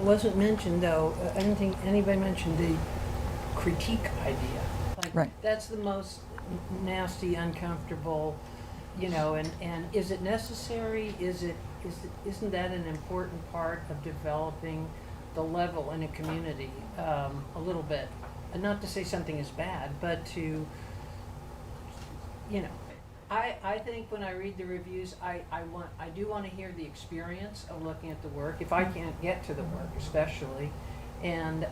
wasn't mentioned, though, I didn't think anybody mentioned the critique idea. Like, Right. that's the most nasty, uncomfortable, and is it necessary? Isn't that an important part of developing the level in a community, a little bit? And not to say something is bad, but to, I think when I read the reviews, I do want to hear the experience of looking at the work, if I can't get to the work especially. And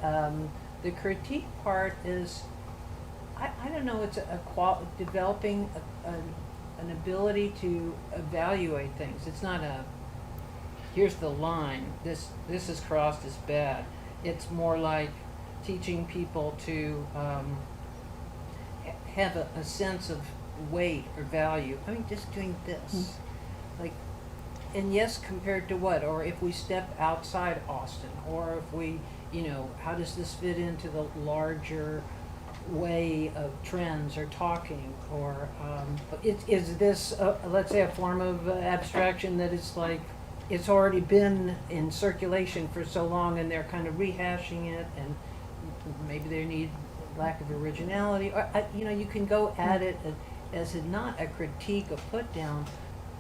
the critique part is, I don't know, it's developing an ability to evaluate things. It's not here's the line, this is crossed as bad. It's more like teaching people to have a sense of weight or value. I mean, just doing this. Like, and yes, compared to what? Or if we step outside Austin, or if we, how does this fit into the larger way of trends or talking? Or is this, let's say, a form of abstraction that is like, it's already been in circulation for so long and they're kind of rehashing it, and maybe they need lack of originality, or you can go at it as not a critique, a put down,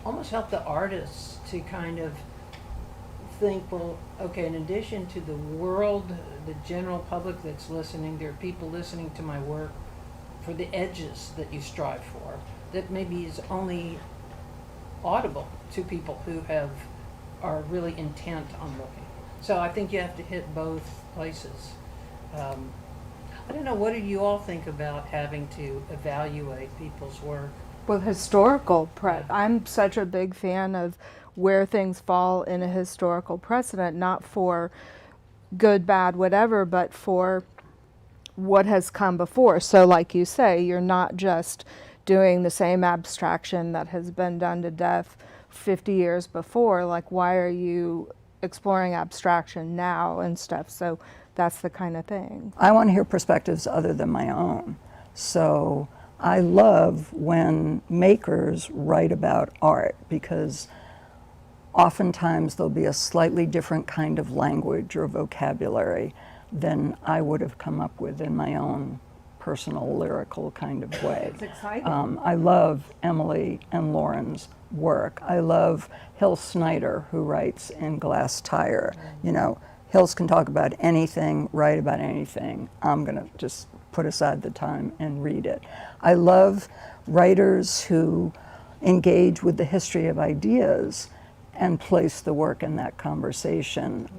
almost help the artists to kind of think, well, okay, in addition to the world, the general public that's listening, there are people listening to my work for the edges that you strive for, that maybe is only audible to people who are really intent on looking. So I think you have to hit both places. I don't know, what do you all think about having to evaluate people's work? Well, historical I'm such a big fan of where things fall in a historical precedent, not for good, bad, whatever, but for what has come before. So like you say, you're not just doing the same abstraction that has been done to death 50 years before. Like, why are you exploring abstraction now and stuff? So that's the kind of thing. I want to hear perspectives other than my own. So I love when makers write about art, because oftentimes there'll be a slightly different kind of language or vocabulary than I would have come up with in my own personal lyrical kind of way. It's exciting. I love Emily and Lauren's work. I love Hill Snyder, who writes in Glasstire. Hills can talk about anything, write about anything. I'm going to just put aside the time and read it. I love writers who engage with the history of ideas and place the work in that conversation.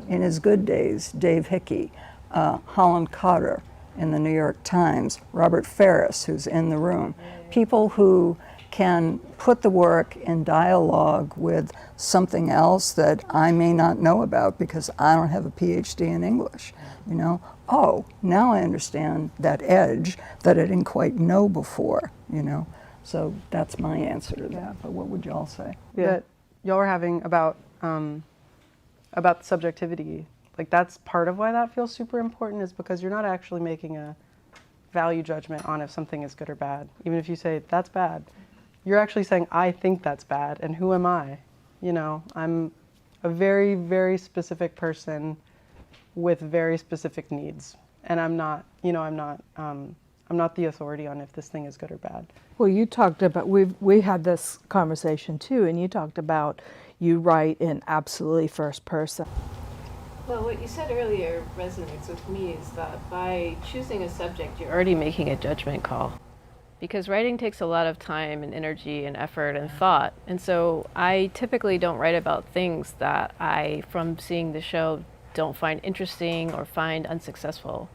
In his good days, Dave Hickey, Holland Cotter in the New York Times, Robert Ferris, who's in the room, people who can put the work in dialogue with something else that I may not know about because I don't have a PhD in English. Oh, now I understand that edge that I didn't quite know before, So that's my answer to that, but what would y'all say? That y'all were having about subjectivity, like that's part of why that feels super important, is because you're not actually making a value judgment on if something is good or bad. Even if you say, that's bad, you're actually saying, I think that's bad, and who am I? I'm a very, very specific person with very specific needs, and I'm not the authority on if this thing is good or bad. Well, you talked about, we had this conversation too, and you talked about you write in absolutely first person. Well, what you said earlier resonates with me, is that by choosing a subject, you're already making a judgment call. Because writing takes a lot of time and energy and effort and thought. And so I typically don't write about things that I, from seeing the show, don't find interesting or find unsuccessful.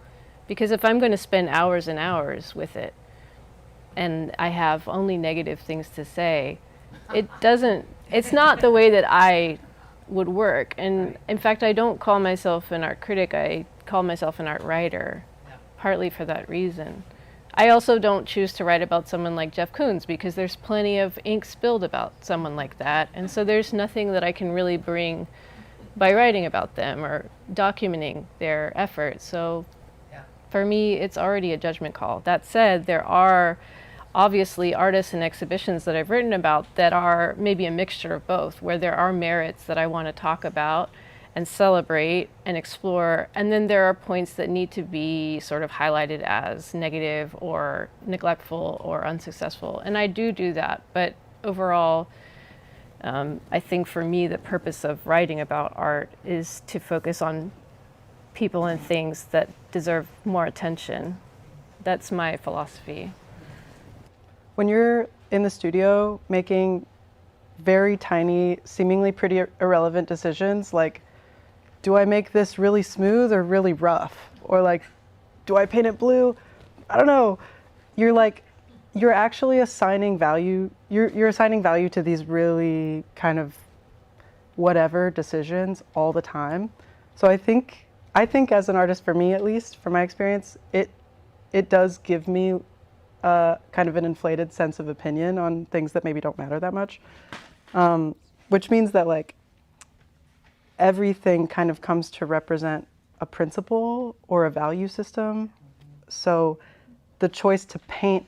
Because if I'm going to spend hours and hours with it, and I have only negative things to say, it's not the way that I would work. And in fact, I don't call myself an art critic, I call myself an art writer, partly for that reason. I also don't choose to write about someone like Jeff Koons because there's plenty of ink spilled about someone like that. And so there's nothing that I can really bring by writing about them or documenting their efforts. So for me, it's already a judgment call. That said, there are obviously artists and exhibitions that I've written about that are maybe a mixture of both, where there are merits that I want to talk about and celebrate and explore. And then there are points that need to be sort of highlighted as negative or neglectful or unsuccessful. And I do that. But overall, I think for me, the purpose of writing about art is to focus on people and things that deserve more attention. That's my philosophy. When you're in the studio making very tiny, seemingly pretty irrelevant decisions, like, do I make this really smooth or really rough? Or like, do I paint it blue? I don't know. You're actually assigning value. You're assigning value to these really kind of whatever decisions all the time. So I think as an artist, for me at least, from my experience, it does give me kind of an inflated sense of opinion on things that maybe don't matter that much. Which means that like everything kind of comes to represent a principle or a value system. So the choice to paint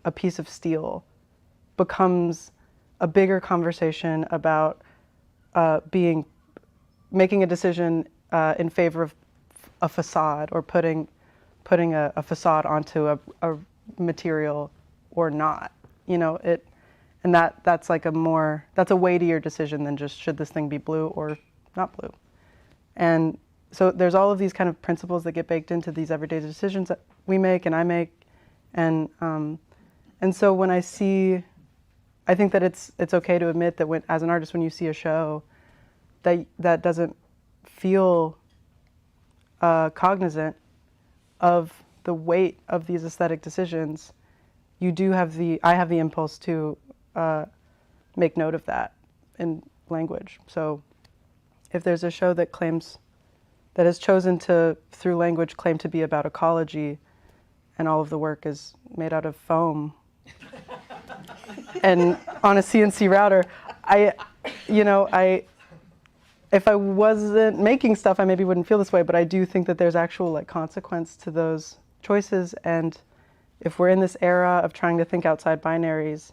a piece of steel becomes a bigger conversation about making a decision in favor of a facade, or putting a facade onto a material or not. You know, and that's like that's a weightier decision than just should this thing be blue or not blue. And so there's all of these kind of principles that get baked into these everyday decisions that we make and I make. And so when I think that it's okay to admit that as an artist, when you see a show that doesn't feel cognizant of the weight of these aesthetic decisions, I have the impulse to make note of that in language. So if there's a show that has chosen to, through language, claim to be about ecology, and all of the work is made out of foam and on a CNC router, if I wasn't making stuff, I maybe wouldn't feel this way, but I do think that there's actual like consequence to those choices. And if we're in this era of trying to think outside binaries,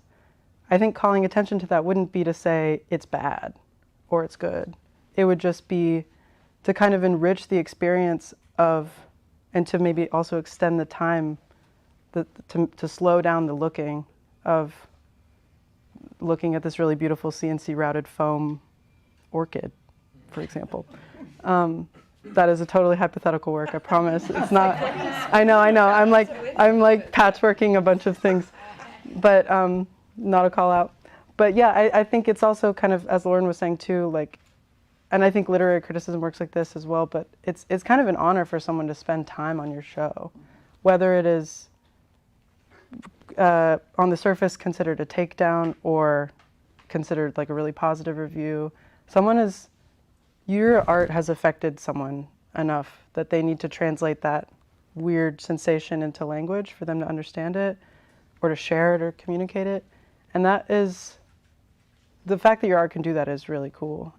I think calling attention to that wouldn't be to say it's bad or it's good. It would just be to kind of enrich the experience of, and to maybe also extend the time, to slow down the looking at this really beautiful CNC routed foam orchid, for example. That is a totally hypothetical work, I promise. It's not, I know. I'm like patchworking a bunch of things, but not a call out. But yeah, I think it's also kind of, as Lauren was saying too, like, and I think literary criticism works like this as well, but it's kind of an honor for someone to spend time on your show, whether it is on the surface considered a takedown or considered like a really positive review. Your art has affected someone enough that they need to translate that weird sensation into language for them to understand it, or to share it or communicate it. And that is, the fact that your art can do that is really cool.